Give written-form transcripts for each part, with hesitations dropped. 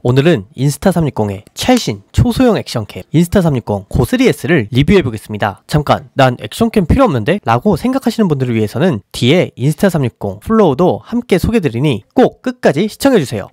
오늘은 인스타360의 최신 초소형 액션캠 인스타360 고3S를 리뷰해보겠습니다. 잠깐 난 액션캠 필요 없는데? 라고 생각하시는 분들을 위해서는 뒤에 인스타360 플로우도 함께 소개드리니 꼭 끝까지 시청해주세요.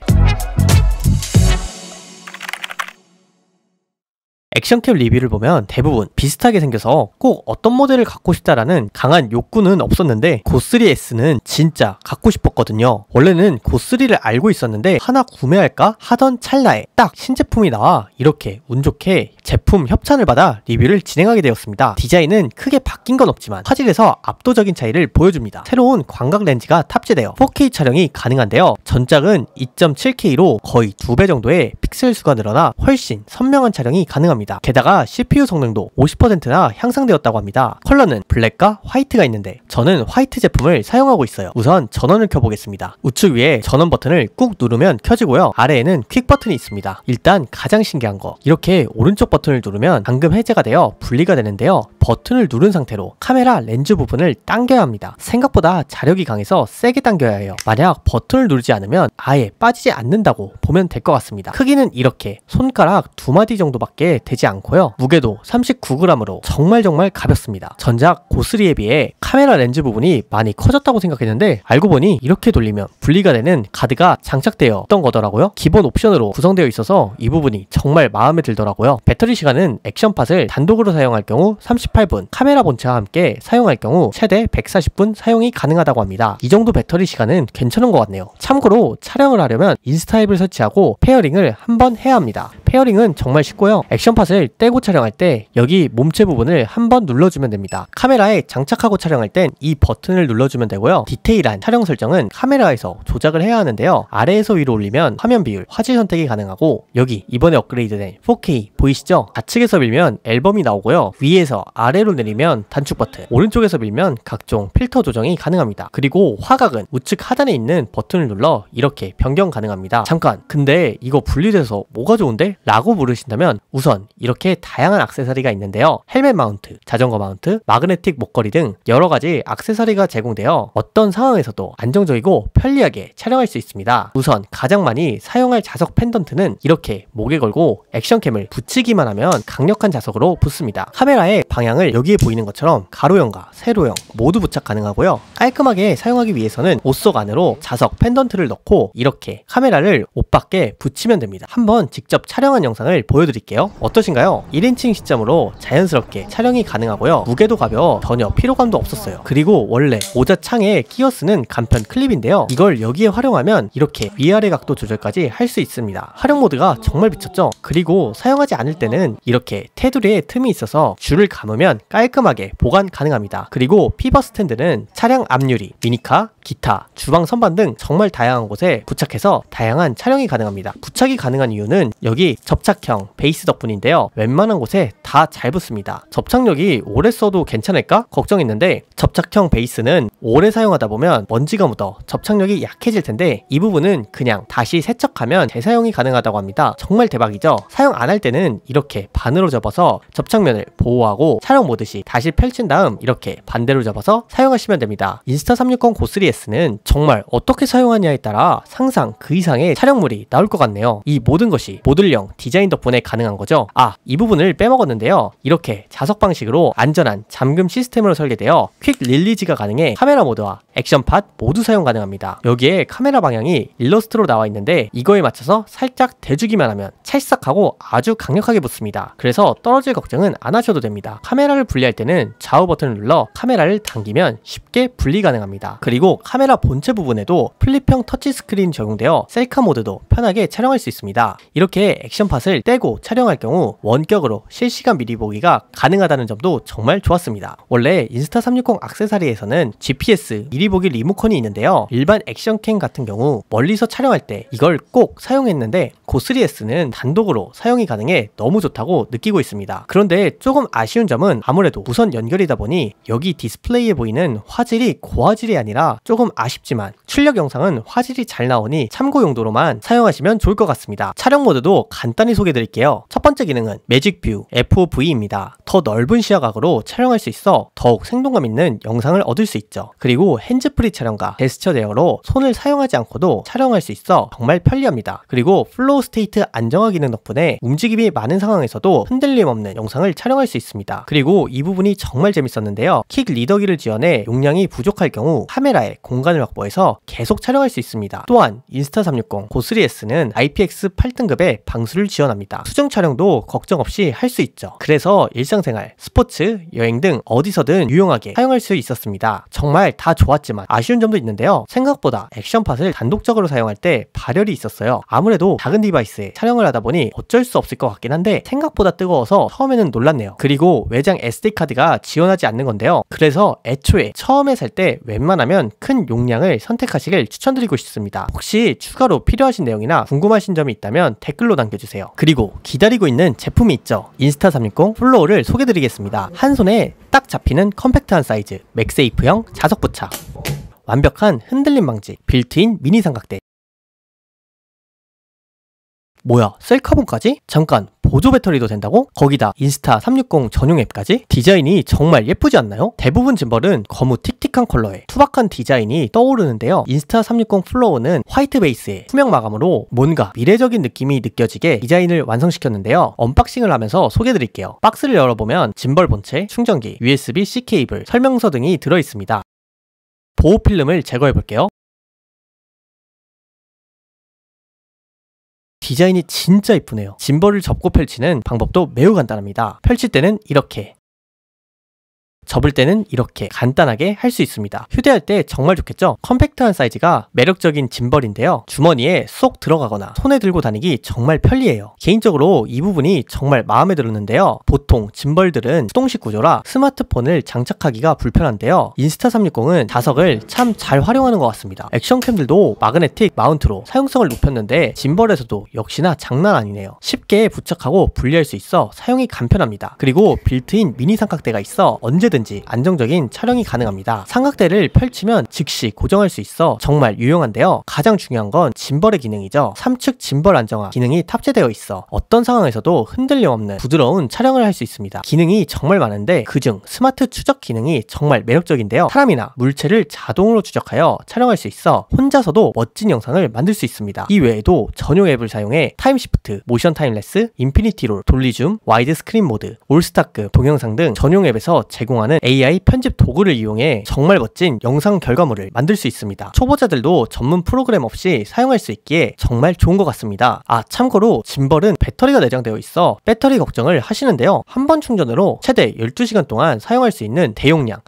액션캠 리뷰를 보면 대부분 비슷하게 생겨서 꼭 어떤 모델을 갖고 싶다라는 강한 욕구는 없었는데 고3S는 진짜 갖고 싶었거든요. 원래는 고3를 알고 있었는데 하나 구매할까 하던 찰나에 딱 신제품이 나와 이렇게 운 좋게 제품 협찬을 받아 리뷰를 진행하게 되었습니다. 디자인은 크게 바뀐 건 없지만 화질에서 압도적인 차이를 보여줍니다. 새로운 광각 렌즈가 탑재되어 4K 촬영이 가능한데요. 전작은 2.7K로 거의 2배 정도의 픽셀 수가 늘어나 훨씬 선명한 촬영이 가능합니다. 게다가 CPU 성능도 50%나 향상되었다고 합니다. 컬러는 블랙과 화이트가 있는데 저는 화이트 제품을 사용하고 있어요. 우선 전원을 켜보겠습니다. 우측 위에 전원 버튼을 꾹 누르면 켜지고요. 아래에는 퀵 버튼이 있습니다. 일단 가장 신기한 거, 이렇게 오른쪽 버튼을 누르면 잠금 해제가 되어 분리가 되는데요. 버튼을 누른 상태로 카메라 렌즈 부분을 당겨야 합니다. 생각보다 자력이 강해서 세게 당겨야 해요. 만약 버튼을 누르지 않으면 아예 빠지지 않는다고 보면 될 것 같습니다. 크기는 이렇게 손가락 2마디 정도밖에 되지 않고요. 무게도 39g으로 정말 가볍습니다. 전작 고3에 비해 카메라 렌즈 부분이 많이 커졌다고 생각했는데 알고 보니 이렇게 돌리면 분리가 되는 가드가 장착되어 있던 거더라고요. 기본 옵션으로 구성되어 있어서 이 부분이 정말 마음에 들더라고요. 배터리 시간은 액션팟을 단독으로 사용할 경우 38분, 카메라 본체와 함께 사용할 경우 최대 140분 사용이 가능하다고 합니다. 이 정도 배터리 시간은 괜찮은 것 같네요. 참고로 촬영을 하려면 인스타 앱을 설치하고 페어링을 한번 해야 합니다. 페어링은 정말 쉽고요. 액션팟을 떼고 촬영할 때 여기 몸체 부분을 한번 눌러주면 됩니다. 카메라에 장착하고 촬영할 땐 이 버튼을 눌러주면 되고요. 디테일한 촬영 설정은 카메라에서 조작을 해야 하는데요. 아래에서 위로 올리면 화면 비율, 화질 선택이 가능하고 여기 이번에 업그레이드된 4K 보이시죠? 좌측에서 밀면 앨범이 나오고요. 위에서 아래로 내리면 단축 버튼, 오른쪽에서 밀면 각종 필터 조정이 가능합니다. 그리고 화각은 우측 하단에 있는 버튼을 눌러 이렇게 변경 가능합니다. 잠깐, 근데 이거 분리돼서 뭐가 좋은데? 라고 물으신다면 우선 이렇게 다양한 액세서리가 있는데요. 헬멧 마운트, 자전거 마운트, 마그네틱 목걸이 등 여러가지 액세서리가 제공되어 어떤 상황에서도 안정적이고 편리하게 촬영할 수 있습니다. 우선 가장 많이 사용할 자석 펜던트는 이렇게 목에 걸고 액션캠을 붙이기만 하면 강력한 자석으로 붙습니다. 카메라의 방향을 여기에 보이는 것처럼 가로형과 세로형 모두 부착 가능하고요. 깔끔하게 사용하기 위해서는 옷 속 안으로 자석 펜던트를 넣고 이렇게 카메라를 옷 밖에 붙이면 됩니다. 한번 직접 촬영한 영상을 보여드릴게요. 어떠신가요? 1인칭 시점으로 자연스럽게 촬영이 가능하고요. 무게도 가벼워 전혀 피로감도 없었어요. 그리고 원래 모자 창에 끼어 쓰는 간편 클립인데요. 이걸 여기에 활용하면 이렇게 위아래 각도 조절까지 할 수 있습니다. 활용 모드가 정말 미쳤죠? 그리고 사용하지 않을 때는 이렇게 테두리에 틈이 있어서 줄을 감으면 깔끔하게 보관 가능합니다. 그리고 피버 스탠드는 차량 앞유리, 미니카, 기타, 주방 선반 등 정말 다양한 곳에 부착해서 다양한 촬영이 가능합니다. 부착이 가능한 이유는 여기 접착형 베이스 덕분인데요. 웬만한 곳에 다 잘 붙습니다. 접착력이 오래 써도 괜찮을까? 걱정했는데 접착형 베이스는 오래 사용하다 보면 먼지가 묻어 접착력이 약해질 텐데 이 부분은 그냥 다시 세척하면 재사용이 가능하다고 합니다. 정말 대박이죠? 사용 안 할 때는 이렇게 반으로 접어서 접착면을 보호하고 촬영 모드시 다시 펼친 다음 이렇게 반대로 접어서 사용하시면 됩니다. 인스타360 고3S는 정말 어떻게 사용하냐에 따라 상상 그 이상의 촬영물이 나올 것 같네요. 이 모든 것이 모듈형 디자인 덕분에 가능한 거죠. 이 부분을 빼먹었는데요. 이렇게 자석 방식으로 안전한 잠금 시스템으로 설계되어 퀵 릴리즈가 가능해 카메라 모드와 액션팟 모두 사용 가능합니다. 여기에 카메라 방향이 일러스트로 나와 있는데 이거에 맞춰서 살짝 대주기만 하면 찰싹하고 아주 강력하게 붙습니다. 그래서 떨어질 걱정은 안 하셔도 됩니다. 카메라를 분리할 때는 좌우 버튼을 눌러 카메라를 당기면 쉽게 분리 가능합니다. 그리고 카메라 본체 부분에도 플립형 터치스크린이 적용되어 셀카 모드도 편하게 촬영할 수 있습니다. 이렇게 액션팟을 떼고 촬영할 경우 원격으로 실시간 미리 보기가 가능하다는 점도 정말 좋았습니다. 원래 인스타360 액세서리에서는 GPS 미리 보기 리모컨이 있는데요. 일반 액션캠 같은 경우 멀리서 촬영할 때 이걸 꼭 사용했는데 고3S는 단독으로 사용이 가능해 너무 좋다고 느끼고 있습니다. 그런데 조금 아쉬운 점은 아무래도 무선 연결이다 보니 여기 디스플레이에 보이는 화질이 고화질이 아니라 조금 아쉽지만 출력 영상은 화질이 잘 나오니 참고 용도로만 사용하시면 좋을 것 같습니다. 촬영 모드도 간단히 소개해드릴게요. 첫 번째 기능은 매직 뷰 FOV입니다. 더 넓은 시야각으로 촬영할 수 있어 더욱 생동감 있는 영상을 얻을 수 있죠. 그리고 핸즈프리 촬영과 제스처 대여로 손을 사용하지 않고도 촬영할 수 있어 정말 편리합니다. 그리고 플로우 스테이트 안정화 기능 덕분에 움직임이 많은 상황에서도 흔들림 없는 영상을 촬영할 수 있습니다. 그리고 이 부분이 정말 재밌었는데요. 킥 리더기를 지원해 용량이 부족할 경우 카메라에 공간을 확보해서 계속 촬영할 수 있습니다. 또한 인스타360 고3S는 IPX 8등급의 방수를 지원합니다. 수중 촬영도 걱정 없이 할 수 있죠. 그래서 일상생활, 스포츠, 여행 등 어디서든 유용하게 사용할 수 있었습니다. 정말 다 좋았지만 아쉬운 점도 있는데요. 생각보다 액션팟을 단독적으로 사용할 때 발열이 있었어요. 아무래도 작은 디바이스에 촬영을 하다 보니 어쩔 수 없을 것 같긴 한데 생각보다 뜨거워서 처음에는 놀랐네요. 그리고 외장 SD카드가 지원하지 않는 건데요. 그래서 애초에 처음에 살 때 웬만하면 큰 용량을 선택하시길 추천드리고 싶습니다. 혹시 추가로 필요하신 내용이나 궁금하신 점이 있다면 댓글로 남겨주세요. 그리고 기다리고 있는 제품이 있죠. 인스타360 플로우를 소개드리겠습니다. 한 손에 딱 잡히는 컴팩트한 사이즈, 맥세이프형 자석 부착, 완벽한 흔들림 방지, 빌트인 미니 삼각대. 뭐야, 셀카봉까지? 잠깐, 보조 배터리도 된다고? 거기다 인스타360 전용 앱까지? 디자인이 정말 예쁘지 않나요? 대부분 짐벌은 거무 틱틱한 컬러에 투박한 디자인이 떠오르는데요. 인스타360 플로우는 화이트 베이스에 투명 마감으로 뭔가 미래적인 느낌이 느껴지게 디자인을 완성시켰는데요. 언박싱을 하면서 소개해드릴게요. 박스를 열어보면 짐벌 본체, 충전기, USB-C 케이블, 설명서 등이 들어있습니다. 보호 필름을 제거해볼게요. 디자인이 진짜 이쁘네요. 짐벌을 접고 펼치는 방법도 매우 간단합니다. 펼칠 때는 이렇게, 접을 때는 이렇게 간단하게 할 수 있습니다. 휴대할 때 정말 좋겠죠? 컴팩트한 사이즈가 매력적인 짐벌인데요. 주머니에 쏙 들어가거나 손에 들고 다니기 정말 편리해요. 개인적으로 이 부분이 정말 마음에 들었는데요. 보통 짐벌들은 수동식 구조라 스마트폰을 장착하기가 불편한데요. 인스타360은 자석을 참 잘 활용하는 것 같습니다. 액션캠들도 마그네틱 마운트로 사용성을 높였는데 짐벌에서도 역시나 장난 아니네요. 쉽게 부착하고 분리할 수 있어 사용이 간편합니다. 그리고 빌트인 미니 삼각대가 있어 언제든지 안정적인 촬영이 가능합니다. 삼각대를 펼치면 즉시 고정할 수 있어 정말 유용한데요. 가장 중요한 건 짐벌의 기능이죠. 3축 짐벌 안정화 기능이 탑재되어 있어 어떤 상황에서도 흔들림 없는 부드러운 촬영을 할 수 있습니다. 기능이 정말 많은데 그중 스마트 추적 기능이 정말 매력적인데요. 사람이나 물체를 자동으로 추적하여 촬영할 수 있어 혼자서도 멋진 영상을 만들 수 있습니다. 이 외에도 전용 앱을 사용해 타임시프트, 모션 타임레스, 인피니티 롤, 돌리줌, 와이드 스크린 모드, 올스타급 동영상 등 전용 앱에서 제공하는 AI 편집 도구를 이용해 정말 멋진 영상 결과물을 만들 수 있습니다. 초보자들도 전문 프로그램 없이 사용할 수 있기에 정말 좋은 것 같습니다. 아, 참고로 짐벌은 배터리가 내장되어 있어 배터리 걱정을 하시는데요. 한 번 충전으로 최대 12시간 동안 사용할 수 있는 대용량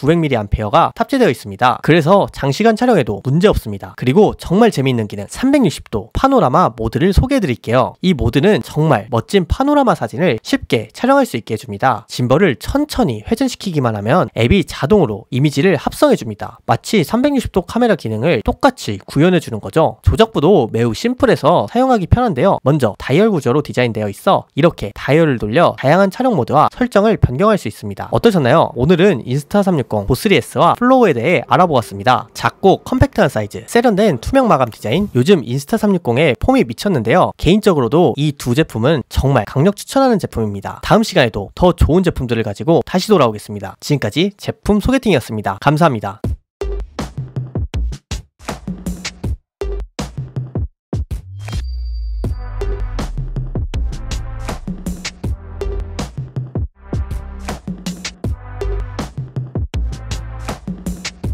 2900mAh가 탑재되어 있습니다. 그래서 장시간 촬영에도 문제 없습니다. 그리고 정말 재미있는 기능 360도 파노라마 모드를 소개해 드릴게요. 이 모드는 정말 멋진 파노라마 사진을 쉽게 촬영할 수 있게 해줍니다. 짐벌을 천천히 회전시키기만 하면 앱이 자동으로 이미지를 합성해줍니다. 마치 360도 카메라 기능을 똑같이 구현해주는 거죠. 조작부도 매우 심플해서 사용하기 편한데요. 먼저 다이얼 구조로 디자인되어 있어 이렇게 다이얼을 돌려 다양한 촬영 모드와 설정을 변경할 수 있습니다. 어떠셨나요? 오늘은 인스타360 고3S와 플로우에 대해 알아보았습니다. 작고 컴팩트한 사이즈, 세련된 투명 마감 디자인, 요즘 인스타360에 폼이 미쳤는데요. 개인적으로도 이 두 제품은 정말 강력 추천하는 제품입니다. 다음 시간에도 더 좋은 제품들을 가지고 다시 돌아오겠습니다. 지금까지 제품 소개팅이었습니다. 감사합니다.